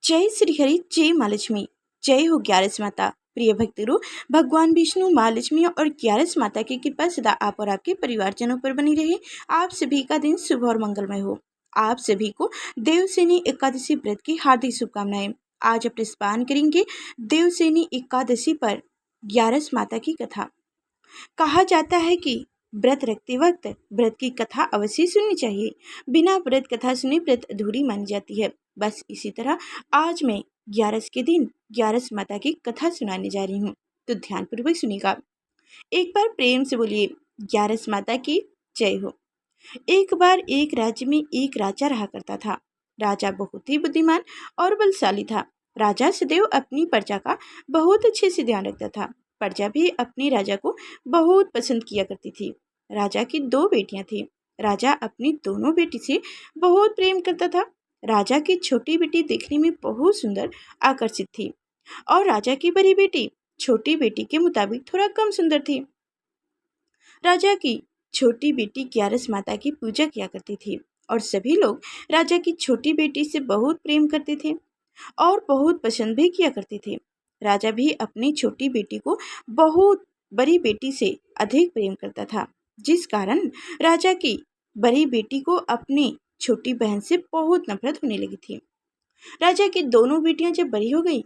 जय श्री हरि, जय माँ लक्ष्मी, जय हो ग्यारस माता। प्रिय भक्तों, भगवान विष्णु, माँ लक्ष्मी और ग्यारस माता की कृपा सदा आप और आपके परिवारजनों पर बनी रहे। आप सभी का दिन शुभ और मंगलमय हो। आप सभी को देवसेनी एकादशी व्रत की हार्दिक शुभकामनाएं। आज अपने स्नान करेंगे देवसेनी एकादशी पर ग्यारस माता की कथा। कहा जाता है कि व्रत रखते वक्त व्रत की कथा अवश्य सुननी चाहिए। बिना व्रत कथा सुने व्रत अधूरी मानी जाती है। बस इसी तरह आज मैं ग्यारस के दिन ग्यारस माता की कथा सुनाने जा रही हूँ, तो ध्यानपूर्वक सुनिएगा। एक बार प्रेम से बोलिए, ग्यारस माता की जय हो। एक बार एक राज्य में एक राजा रहा करता था। राजा बहुत ही बुद्धिमान और बलशाली था। राजा सदैव अपनी प्रजा का बहुत अच्छे से ध्यान रखता था। प्रजा भी अपने राजा को बहुत पसंद किया करती थी। राजा की दो बेटियां थीं। राजा अपनी दोनों बेटी से बहुत प्रेम करता था। राजा की छोटी बेटी देखने में बहुत सुंदर, आकर्षित थी और राजा की बड़ी बेटी छोटी बेटी के मुताबिक थोड़ा कम सुंदर थी। राजा की छोटी बेटी ग्यारस माता की पूजा किया करती थी और सभी लोग राजा की छोटी बेटी से बहुत प्रेम करते थे और बहुत पसंद भी किया करते थे। राजा भी अपनी छोटी बेटी को बहुत बड़ी बेटी से अधिक प्रेम करता था, जिस कारण राजा की बड़ी बेटी को अपनी छोटी बहन से बहुत नफरत होने लगी थी। राजा की दोनों बेटियां जब बड़ी हो गई,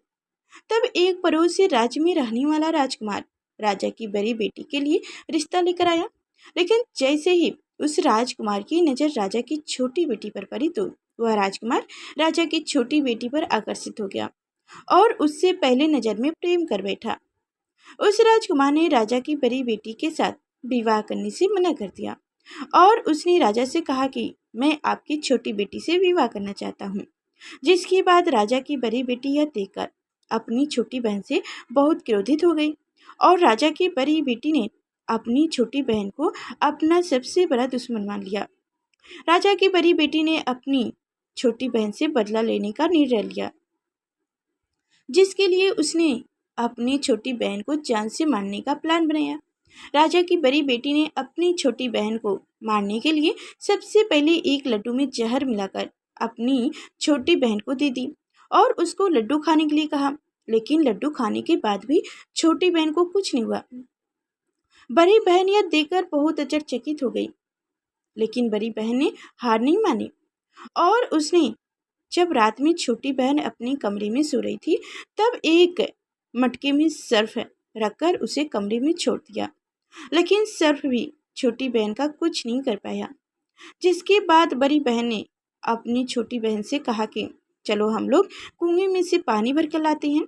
तब एक पड़ोसी राज्य में रहने वाला राजकुमार राजा की बड़ी बेटी के लिए रिश्ता लेकर आया। लेकिन जैसे ही उस राजकुमार की नजर राजा की छोटी बेटी पर पड़ी, तो वह राजकुमार राजा की छोटी बेटी पर आकर्षित हो गया और उससे पहले नजर में प्रेम कर बैठा। उस राजकुमार ने राजा की बड़ी बेटी के साथ विवाह करने से मना कर दिया और उसने राजा से कहा कि मैं आपकी छोटी बेटी से विवाह करना चाहता हूँ। जिसके बाद राजा की बड़ी बेटी यह देखकर अपनी छोटी बहन से बहुत क्रोधित हो गई और राजा की बड़ी बेटी ने अपनी छोटी बहन को अपना सबसे बड़ा दुश्मन मान लिया। राजा की बड़ी बेटी ने अपनी छोटी बहन से बदला लेने का निर्णय लिया, जिसके लिए उसने अपनी छोटी बहन को जान से मारने का प्लान बनाया। राजा की बड़ी बेटी ने अपनी छोटी बहन को मारने के लिए सबसे पहले एक लड्डू में जहर मिलाकर अपनी छोटी बहन को दे दी और उसको लड्डू खाने के लिए कहा। लेकिन लड्डू खाने के बाद भी छोटी बहन को कुछ नहीं हुआ। बड़ी बहन यह देखकर बहुत आश्चर्यचकित हो गई, लेकिन बड़ी बहन ने हार नहीं मानी और उसने जब रात में छोटी बहन अपने कमरे में सो रही थी, तब एक मटके में सर्फ रखकर उसे कमरे में छोड़ दिया। लेकिन सर्फ भी छोटी बहन का कुछ नहीं कर पाया। जिसके बाद बड़ी बहन ने अपनी छोटी बहन से कहा कि चलो हम लोग कुएं में से पानी भर कर लाते हैं।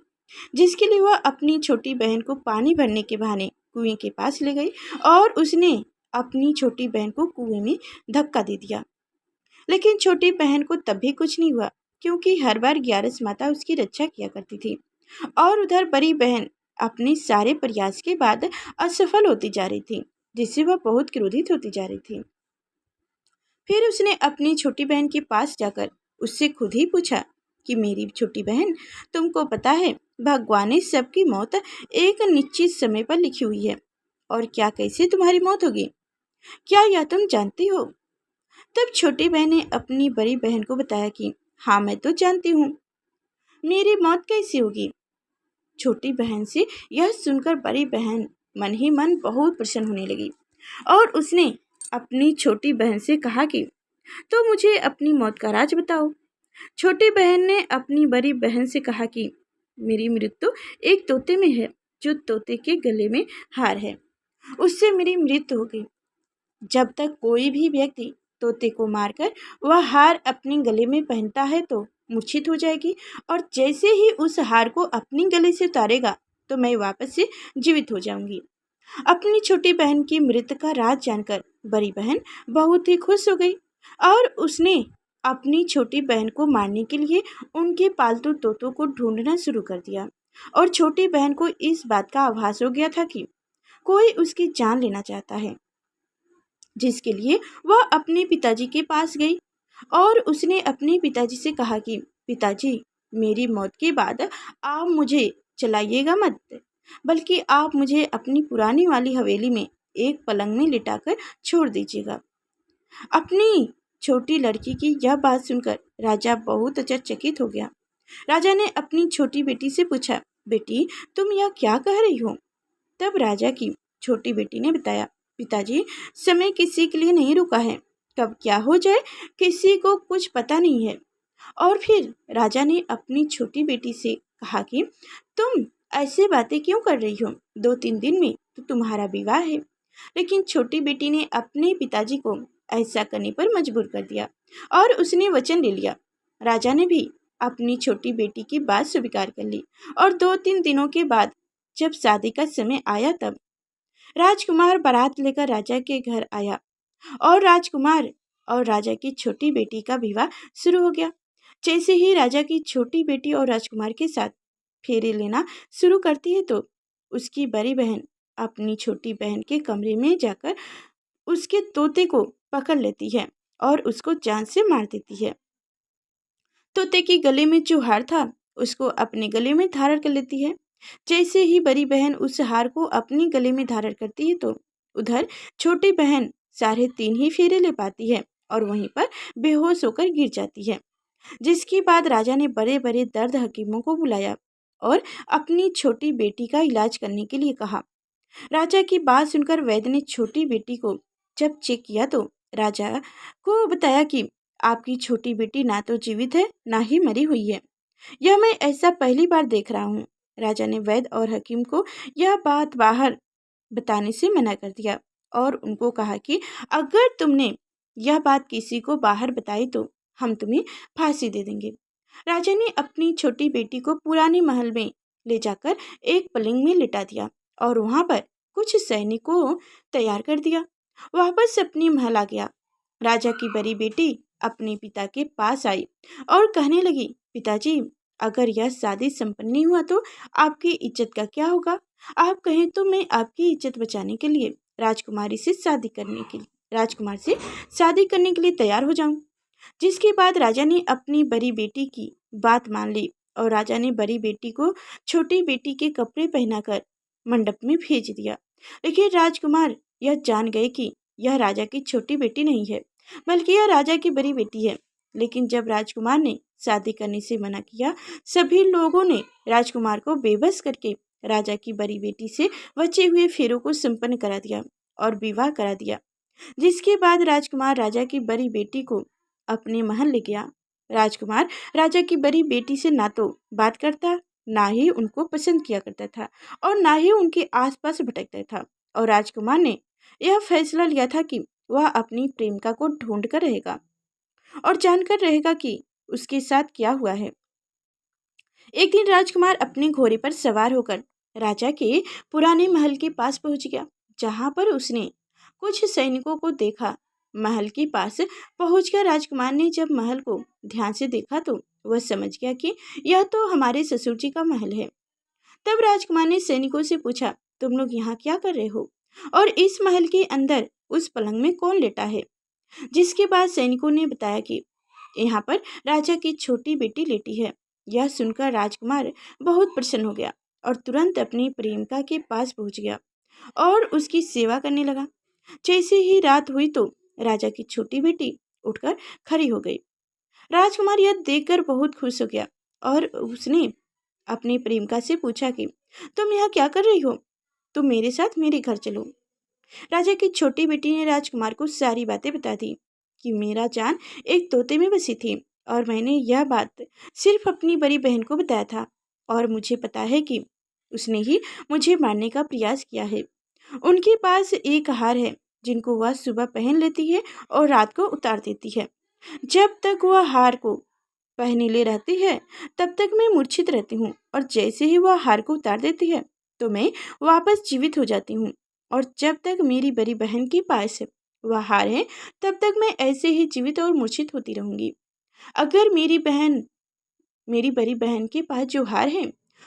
जिसके लिए वह अपनी छोटी बहन को पानी भरने के बहाने कुएं के पास ले गई और उसने अपनी छोटी बहन को कुएं में धक्का दे दिया। लेकिन छोटी बहन को तब भी कुछ नहीं हुआ, क्योंकि हर बार ग्यारस माता उसकी रक्षा किया करती थी। और उधर बड़ी बहन अपने सारे प्रयास के बाद असफल होती जा रही थी, जिससे वह बहुत क्रोधित होती जा रही थी। फिर उसने अपनी छोटी बहन के पास जाकर उससे खुद ही पूछा कि मेरी छोटी बहन, तुमको पता है भगवान ने सबकी मौत एक निश्चित समय पर लिखी हुई है, और क्या कैसे तुम्हारी मौत होगी, क्या यह तुम जानती हो? तब छोटी बहन ने अपनी बड़ी बहन को बताया कि हाँ, मैं तो जानती हूँ, मेरी मौत कैसी होगी। छोटी बहन से यह सुनकर बड़ी बहन मन ही मन बहुत प्रसन्न होने लगी और उसने अपनी छोटी बहन से कहा कि तो मुझे अपनी मौत का राज बताओ। छोटी बहन ने अपनी बड़ी बहन से कहा कि मेरी मृत्यु एक तोते में है, जो तोते के गले में हार है, उससे मेरी मृत्यु हो गई। जब तक कोई भी व्यक्ति तोते को मारकर वह हार अपने गले में पहनता है तो मूर्छित हो जाएगी, और जैसे ही उस हार को अपने गले से उतारेगा तो मैं वापस से जीवित हो जाऊंगी। अपनी छोटी बहन की मृत्यु का राज जानकर बड़ी बहन बहुत ही खुश हो गई और उसने अपनी छोटी बहन को मारने के लिए उनके पालतू तोतों को ढूंढना शुरू कर दिया। और छोटी बहन को इस बात का आभास हो गया था कि कोई उसकी जान लेना चाहता है, जिसके लिए वह अपने पिताजी के पास गई और उसने अपने पिताजी से कहा कि पिताजी, मेरी मौत के बाद आप मुझे चलाइएगा मत, बल्कि आप मुझे अपनी पुरानी वाली हवेली में एक पलंग में लिटाकर छोड़ दीजिएगा। अपनी छोटी लड़की की यह बात सुनकर राजा बहुत आश्चर्यचकित हो गया। राजा ने अपनी छोटी बेटी से पूछा, बेटी तुम यह क्या कह रही हो? तब राजा की छोटी बेटी ने बताया, पिताजी समय किसी के लिए नहीं रुका है, कब क्या हो जाए किसी को कुछ पता नहीं है। और फिर राजा ने अपनी छोटी बेटी से कहा कि तुम ऐसी बातें क्यों कर रही हो, 2-3 दिन में तो तुम्हारा विवाह है। लेकिन छोटी बेटी ने अपने पिताजी को ऐसा करने पर मजबूर कर दिया और उसने वचन ले लिया। राजा ने भी अपनी छोटी बेटी की बात स्वीकार कर ली और 2-3 दिनों के बाद जब शादी का समय आया तब राजकुमार बारात लेकर राजा के घर आया और राजकुमार और राजा की छोटी बेटी का विवाह शुरू हो गया। जैसे ही राजा की छोटी बेटी और राजकुमार के साथ फेरे लेना शुरू करती है तो उसकी बड़ी बहन अपनी छोटी बहन के कमरे में जाकर उसके तोते को पकड़ लेती है और उसको जान से मार देती है। तोते के गले में जो हार था उसको अपने गले में धारण कर लेती है। जैसे ही बड़ी बहन उस हार को अपने गले में धारण करती है तो उधर छोटी बहन 3.5 ही फेरे ले पाती है और वहीं पर बेहोश होकर गिर जाती है। जिसके बाद राजा ने बड़े बड़े दर्द हकीमों को बुलाया और अपनी छोटी बेटी का इलाज करने के लिए कहा। राजा की बात सुनकर वैद्य ने छोटी बेटी को जब चेक किया तो राजा को बताया कि आपकी छोटी बेटी ना तो जीवित है ना ही मरी हुई है। यह मैं ऐसा पहली बार देख रहा हूँ। राजा ने वैद्य और हकीम को यह बात बाहर बताने से मना कर दिया और उनको कहा कि अगर तुमने यह बात किसी को बाहर बताई तो हम तुम्हें फांसी दे देंगे। राजा ने अपनी छोटी बेटी को पुराने महल में ले जाकर एक पलंग में लिटा दिया और वहां पर कुछ सैनिकों तैयार कर दिया। वापस अपने महल आ गया। राजा की बड़ी बेटी अपने पिता के पास आई और कहने लगी, पिताजी अगर यह शादी संपन्न नहीं हुआ तो आपकी इज्जत का क्या होगा? आप कहें तो मैं आपकी इज्जत बचाने के लिए राजकुमार से शादी करने के लिए तैयार हो जाऊं। जिसके बाद राजा ने अपनी बड़ी बेटी की बात मान ली और राजा ने बड़ी बेटी को छोटी बेटी के कपड़े पहनाकर मंडप में भेज दिया। लेकिन राजकुमार यह जान गए कि यह राजा की छोटी बेटी नहीं है बल्कि यह राजा की बड़ी बेटी है। लेकिन जब राजकुमार ने शादी करने से मना किया, सभी लोगों ने राजकुमार को बेबस करके राजा की बड़ी बेटी से बचे हुए फेरों को संपन्न करा दिया और विवाह करा दिया। जिसके बाद राजकुमार राजा की बड़ी बेटी को अपने महल ले गया। राजकुमार राजा की बड़ी बेटी से ना तो बात करता, ना ही उनको पसंद किया करता था और ना ही उनके आसपास भटकता था। और राजकुमार ने यह फैसला लिया था कि वह अपनी प्रेमिका को ढूंढ कर रहेगा और जानकर रहेगा कि उसके साथ क्या हुआ है। एक दिन राजकुमार अपने घोड़े पर सवार होकर राजा के पुराने महल के पास पहुंच गया, जहां पर उसने कुछ सैनिकों को देखा। महल के पास पहुंचकर राजकुमार ने जब महल को ध्यान से देखा तो वह समझ गया कि यह तो हमारे ससुर जी का महल है। तब राजकुमार ने सैनिकों से पूछा, तुम लोग यहाँ क्या कर रहे हो और इस महल के अंदर उस पलंग में कौन लेटा है? जिसके बाद सैनिकों ने बताया कि यहाँ पर राजा की छोटी बेटी लेटी है। यह सुनकर राजकुमार बहुत प्रसन्न हो गया और तुरंत अपनी प्रेमिका के पास पहुंच गया और उसकी सेवा करने लगा। जैसे ही रात हुई तो राजा की छोटी बेटी उठकर खड़ी हो गई। राजकुमार यह देखकर बहुत खुश हो गया और उसने अपनी प्रेमिका से पूछा कि तुम यहाँ क्या कर रही हो? तुम मेरे साथ मेरे घर चलो। राजा की छोटी बेटी ने राजकुमार को सारी बातें बता दी कि मेरा जान एक तोते में बसी थी और मैंने यह बात सिर्फ अपनी बड़ी बहन को बताया था और मुझे पता है कि उसने ही मुझे मारने का प्रयास किया है। उनके पास एक हार है जिनको वह सुबह पहन लेती है और रात को उतार देती है। जब तक वह हार को पहने ले रहती है तब तक मैं मूर्छित रहती हूँ और जैसे ही वह हार को उतार देती है तो मैं वापस जीवित हो जाती हूँ और जब तक मेरी बड़ी बहन के पास वह हार है तब तक मैं ऐसे ही जीवित और मूर्छित होती रहूंगी। अगर मेरी बड़ी बहन के पास जो हार है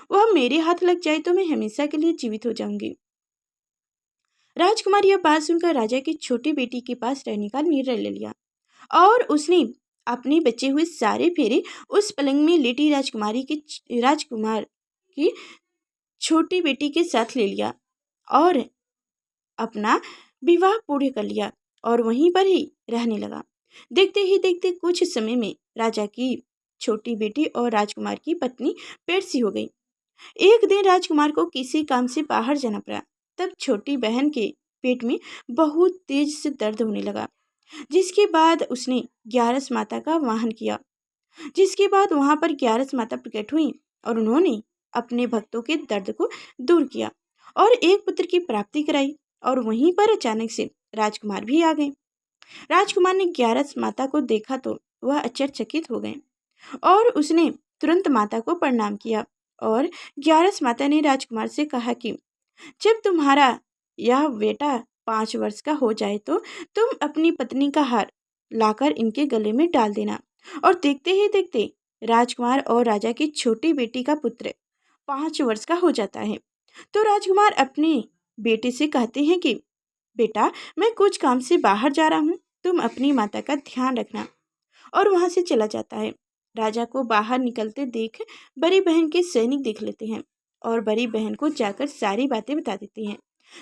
वह मेरे हाथ लग जाए तो मैं हमेशा के लिए जीवित हो जाऊंगी। राजकुमार यह बात सुनकर राजा की छोटी बेटी के पास रहने का निर्णय ले लिया और उसने अपने बचे हुए सारे फेरे उस पलंग में लेटी राजकुमार की छोटी बेटी के साथ ले लिया और अपना विवाह पूर्ण कर लिया और वहीं पर ही रहने लगा। देखते ही देखते कुछ समय में राजा की छोटी बेटी और राजकुमार की पत्नी पेट सी हो गई। एक दिन राजकुमार को किसी काम से बाहर जाना पड़ा। तब छोटी बहन के पेट में बहुत तेज से दर्द होने लगा, जिसके बाद उसने ग्यारस माता का वाहन किया। जिसके बाद वहां पर ग्यारस माता प्रकट हुई और उन्होंने अपने भक्तों के दर्द को दूर किया और एक पुत्र की प्राप्ति कराई। और वहीं पर अचानक से राजकुमार भी आ गए। राजकुमार ने ग्यारस माता को देखा तो वह आश्चर्यचकित हो गए और उसने तुरंत माता को प्रणाम किया। और ग्यारस माता ने राजकुमार से कहा कि जब तुम्हारा यह बेटा 5 वर्ष का हो जाए तो तुम अपनी पत्नी का हार लाकर इनके गले में डाल देना। और देखते ही देखते राजकुमार और राजा की छोटी बेटी का पुत्र 5 वर्ष का हो जाता है। तो राजकुमार अपने बेटे से कहते हैं कि बेटा, मैं कुछ काम से बाहर जा रहा हूँ, तुम अपनी माता का ध्यान रखना। और वहां से चला जाता है। राजा को बाहर निकलते देख बड़ी बहन के सैनिक देख लेते हैं और बड़ी बहन को जाकर सारी बातें बता देती हैं।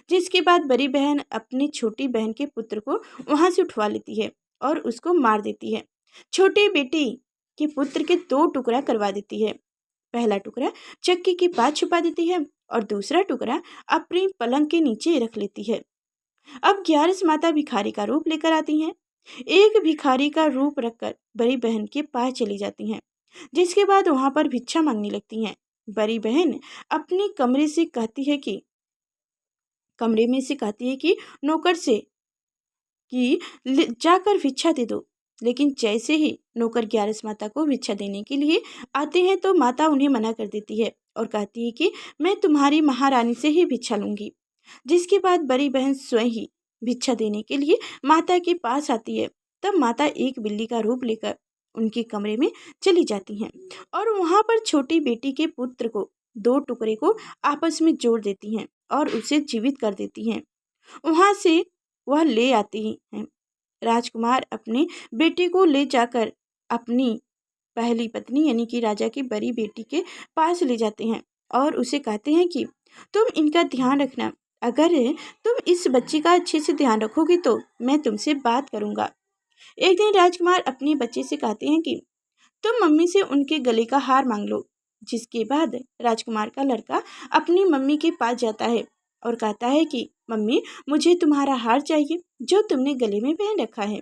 जिसके बाद बड़ी बहन अपनी छोटी बहन के पुत्र को वहां से उठवा लेती है और उसको मार देती है। छोटी बेटी के पुत्र के 2 टुकड़ा करवा देती है। पहला टुकड़ा चक्की के पास छुपा देती है और दूसरा टुकड़ा अपनी पलंग के नीचे रख लेती है। अब ग्यारस माता भिखारी का रूप लेकर आती हैं। एक भिखारी का रूप रखकर बड़ी बहन के पास चली जाती हैं। जिसके बाद वहां पर भिक्षा मांगने लगती हैं। बड़ी बहन अपने कमरे में से कहती है कि नौकर से कि जाकर भिक्षा दे दो। लेकिन जैसे ही नौकर ग्यारस माता को भिक्षा देने के लिए आते हैं तो माता उन्हें मना कर देती है और कहती है कि मैं तुम्हारी महारानी से ही भिक्षा लूंगी। जिसके बाद बड़ी बहन स्वयं ही भिक्षा देने के लिए माता के पास आती है। तब माता एक बिल्ली का रूप लेकर उनके कमरे में चली जाती हैं और वहां पर छोटी बेटी के पुत्र को 2 टुकड़े को आपस में जोड़ देती हैं और उसे जीवित कर देती हैं। वहां से वह ले आती हैं। राजकुमार अपने बेटे को ले जाकर अपनी पहली पत्नी यानी कि राजा की बड़ी बेटी के पास ले जाते हैं और उसे कहते हैं कि तुम इनका ध्यान रखना। अगर तुम इस बच्ची का अच्छे से ध्यान रखोगे तो मैं तुमसे बात करूंगा। एक दिन राजकुमार अपने बच्चे से कहते हैं कि तुम मम्मी से उनके गले का हार मांग लो। जिसके बाद राजकुमार का लड़का अपनी मम्मी के पास जाता है और कहता है कि मम्मी, मुझे तुम्हारा हार चाहिए जो तुमने गले में पहन रखा है।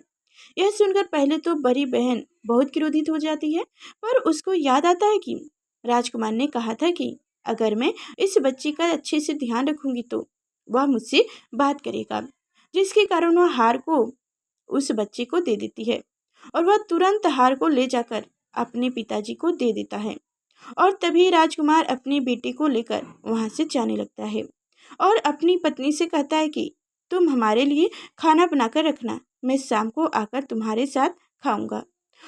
यह सुनकर पहले तो बड़ी बहन बहुत क्रोधित हो जाती है, पर उसको याद आता है कि राजकुमार ने कहा था कि अगर मैं इस बच्ची का अच्छे से ध्यान रखूंगी तो वह मुझसे बात करेगा। जिसके कारण वह हार को उस बच्चे को दे देती है और वह तुरंत हार को ले जाकर अपने पिताजी को दे देता है। और तभी राजकुमार अपनी बेटी को लेकर वहां से जाने लगता है और अपनी पत्नी से कहता है कि तुम हमारे लिए खाना बनाकर रखना, मैं शाम को आकर तुम्हारे साथ खाऊंगा।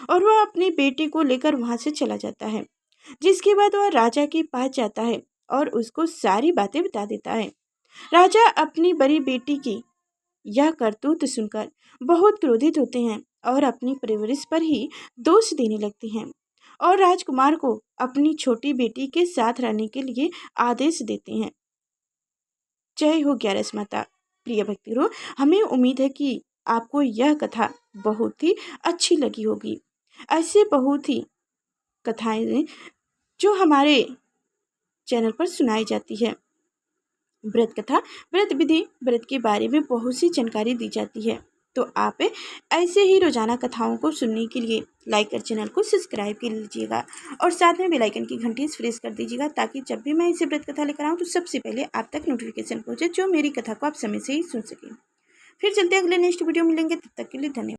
और वह अपनी बेटी को लेकर वहां से चला जाता है। जिसके बाद वह राजा के पास जाता है और उसको सारी बातें बता देता है। राजा अपनी बड़ी बेटी की यह करतूत सुनकर बहुत क्रोधित होते हैं और अपनी परवरिश पर ही दोष देने लगते हैं और राजकुमार को अपनी छोटी बेटी के साथ रहने के लिए आदेश देते हैं। जय हो ग्यारस माता। प्रिय भक्तों, हमें उम्मीद है कि आपको यह कथा बहुत ही अच्छी लगी होगी। ऐसे बहुत ही कथाएं जो हमारे चैनल पर सुनाई जाती है। व्रत कथा, व्रत विधि, व्रत के बारे में बहुत सी जानकारी दी जाती है। तो आप ऐसे ही रोजाना कथाओं को सुनने के लिए लाइक कर चैनल को सब्सक्राइब कर लीजिएगा और साथ में बेल आइकन की घंटी प्रेस कर दीजिएगा ताकि जब भी मैं इसे व्रत कथा लेकर आऊँ तो सबसे पहले आप तक नोटिफिकेशन पहुँचे, जो मेरी कथा को आप समय से ही सुन सकें। फिर चलते अगले नेक्स्ट वीडियो मिलेंगे, तब तक के लिए धन्यवाद।